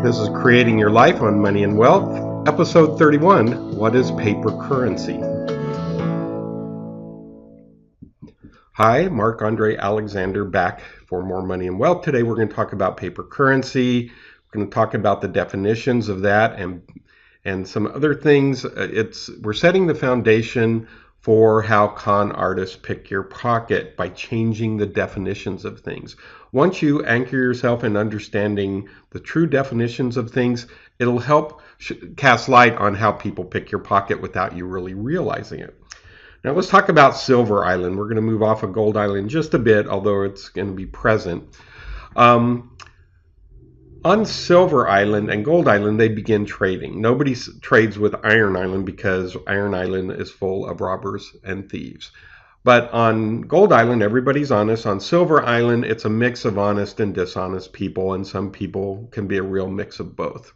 This is Creating Your Life on Money and Wealth, episode 31, What is Paper Currency? Hi, Marc-Andre Alexander back for more Money and Wealth. Today we're going to talk about paper currency. We're going to talk about the definitions of that and some other things. We're setting the foundation for how con artists pick your pocket by changing the definitions of things. Once you anchor yourself in understanding the true definitions of things, it'll help cast light on how people pick your pocket without you really realizing it. Now let's talk about Silver Island. We're going to move off of Gold Island just a bit, although it's going to be present. On Silver Island and Gold Island, they begin trading. Nobody trades with Iron Island because Iron Island is full of robbers and thieves. But on Gold Island, everybody's honest. On Silver Island, it's a mix of honest and dishonest people, and some people can be a real mix of both.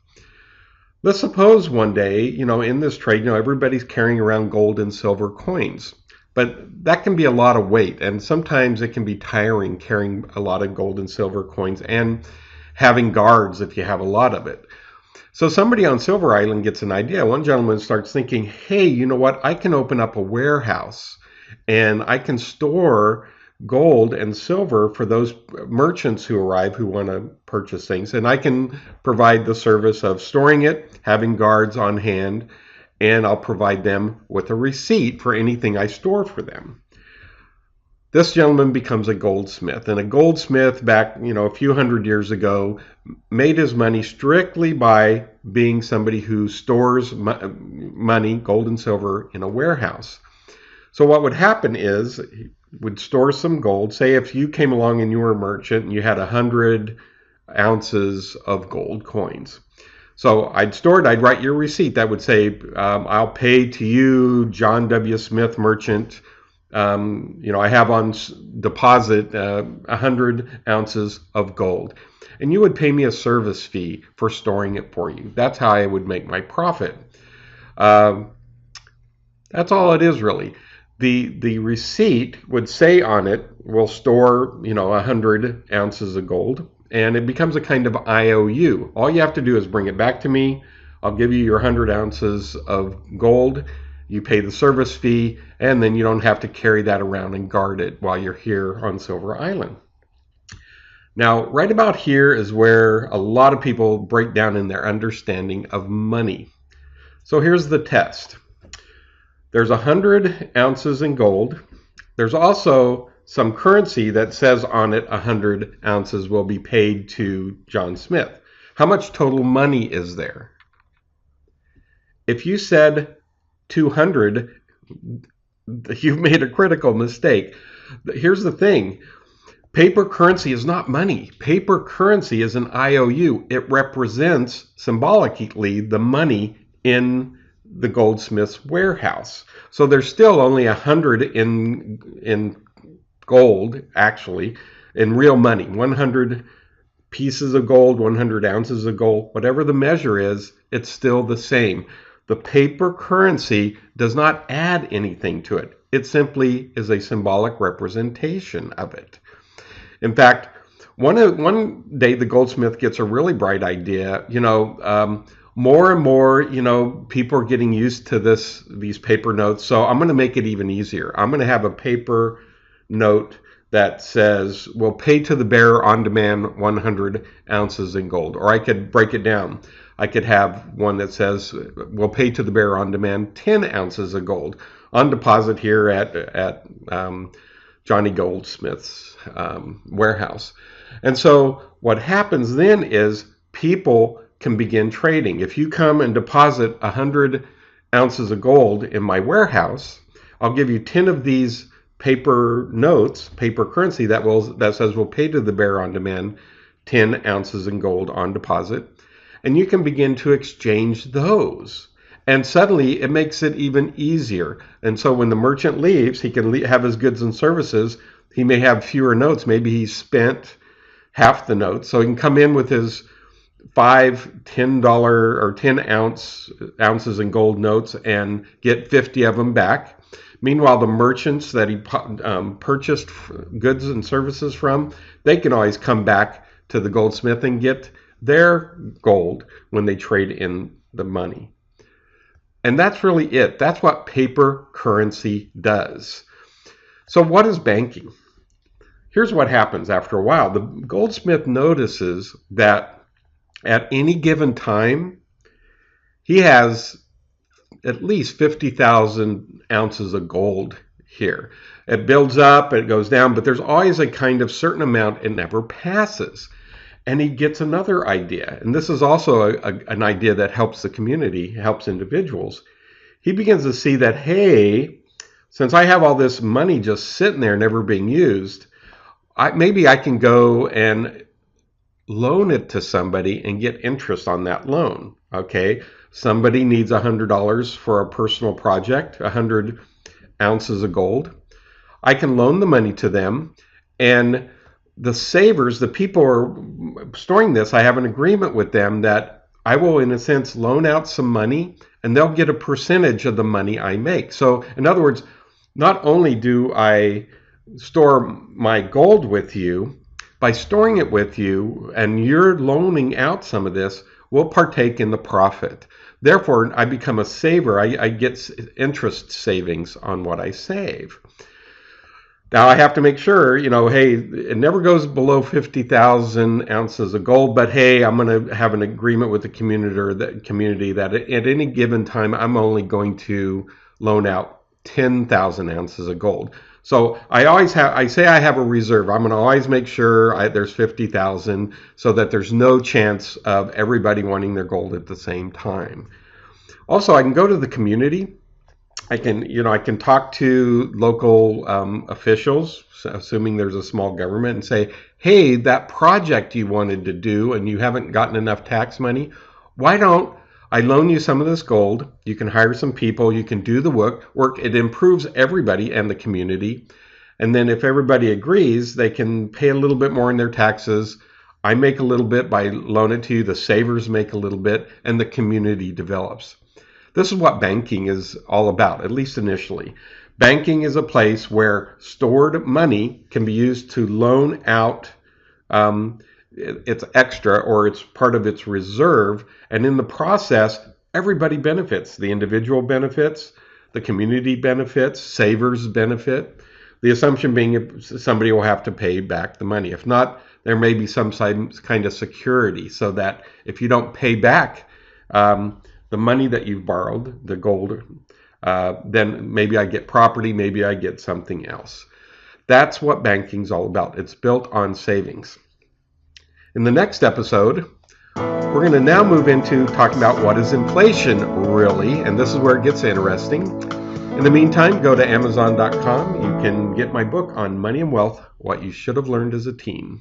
Let's suppose one day, in this trade, everybody's carrying around gold and silver coins. But that can be a lot of weight, and sometimes it can be tiring carrying a lot of gold and silver coins and having guards if you have a lot of it. So somebody on Silver Island gets an idea. One gentleman starts thinking, hey, you know what? I can open up a warehouse and I can store gold and silver for those merchants who arrive who want to purchase things. And I can provide the service of storing it, having guards on hand, and I'll provide them with a receipt for anything I store for them. This gentleman becomes a goldsmith, and a goldsmith back, a few hundred years ago made his money strictly by being somebody who stores money, gold and silver, in a warehouse. So what would happen is he would store some gold. Say if you came along and you were a merchant and you had 100 ounces of gold coins. So I'd write your receipt that would say, I'll pay to you, John W. Smith, merchant. I have on deposit 100 ounces of gold. And you would pay me a service fee for storing it for you. That's how I would make my profit. That's all it is, really. The receipt would say on it, we'll store, 100 ounces of gold. And it becomes a kind of IOU. All you have to do is bring it back to me. I'll give you your 100 ounces of gold. You pay the service fee, and then you don't have to carry that around and guard it while you're here on Silver Island. Now, right about here is where a lot of people break down in their understanding of money. So here's the test. There's 100 ounces in gold. There's also some currency that says on it 100 ounces will be paid to John Smith. How much total money is there? If you said 200, you've made a critical mistake. Here's the thing. Paper currency is not money. Paper currency is an IOU. It represents symbolically the money in the goldsmith's warehouse. So there's still only 100 in gold, actually, in real money. 100 pieces of gold, 100 ounces of gold, whatever the measure is, it's still the same. The paper currency does not add anything to it. It simply is a symbolic representation of it. In fact, one day the goldsmith gets a really bright idea. More and more, people are getting used to these paper notes. So I'm going to make it even easier. I'm going to have a paper note that says, we'll pay to the bearer on demand 100 ounces in gold. Or I could break it down. I could have one that says, we'll pay to the bearer on demand 10 ounces of gold on deposit here at Johnny Goldsmith's warehouse. And so what happens then is people can begin trading. If you come and deposit 100 ounces of gold in my warehouse, I'll give you 10 of these paper notes, paper currency that says we'll pay to the bearer on demand 10 ounces in gold on deposit. And you can begin to exchange those. And suddenly it makes it even easier. And so when the merchant leaves, he can have his goods and services. He may have fewer notes. Maybe he spent half the notes. So he can come in with his $10 or 10 ounces in gold notes and get 50 of them back. Meanwhile, the merchants that he purchased goods and services from, they can always come back to the goldsmith and get their gold when they trade in the money. And that's really it. That's what paper currency does. So what is banking? Here's what happens after a while. The goldsmith notices that at any given time, he has at least 50,000 ounces of gold here. It builds up, it goes down, but there's always a kind of certain amount it never passes. And he gets another idea. And this is also an idea that helps the community, helps individuals. He begins to see that, hey, since I have all this money just sitting there never being used, maybe I can go and loan it to somebody and get interest on that loan. Okay, somebody needs $100 for a personal project, 100 ounces of gold. I can loan the money to them, and the savers, the people who are storing this, I have an agreement with them that I will, in a sense, loan out some money, and they'll get a percentage of the money I make. So, in other words, not only do I store my gold with you, by storing it with you and you're loaning out some of this, we'll partake in the profit. Therefore, I become a saver. I get interest savings on what I save. Now, I have to make sure, hey, it never goes below 50,000 ounces of gold, but hey, I'm going to have an agreement with the community that at any given time, I'm only going to loan out 10,000 ounces of gold. So I say I have a reserve. I'm going to always make sure there's 50,000 so that there's no chance of everybody wanting their gold at the same time. Also, I can go to the community. I can talk to local officials, assuming there's a small government, and say, hey, that project you wanted to do and you haven't gotten enough tax money, why don't I loan you some of this gold? You can hire some people, you can do the work. It improves everybody and the community. And then if everybody agrees, they can pay a little bit more in their taxes. I make a little bit by loaning it to you, the savers make a little bit, and the community develops. This is what banking is all about, at least initially. Banking is a place where stored money can be used to loan out it's extra, or it's part of its reserve, and in the process, everybody benefits. The individual benefits, the community benefits, savers benefit. The assumption being somebody will have to pay back the money. If not, there may be some kind of security so that if you don't pay back the money that you've borrowed, the gold, then maybe I get property, maybe I get something else. That's what banking's all about. It's built on savings. In the next episode, we're going to now move into talking about what is inflation really, and this is where it gets interesting. In the meantime, go to Amazon.com. You can get my book on money and wealth, what you should have learned as a teen.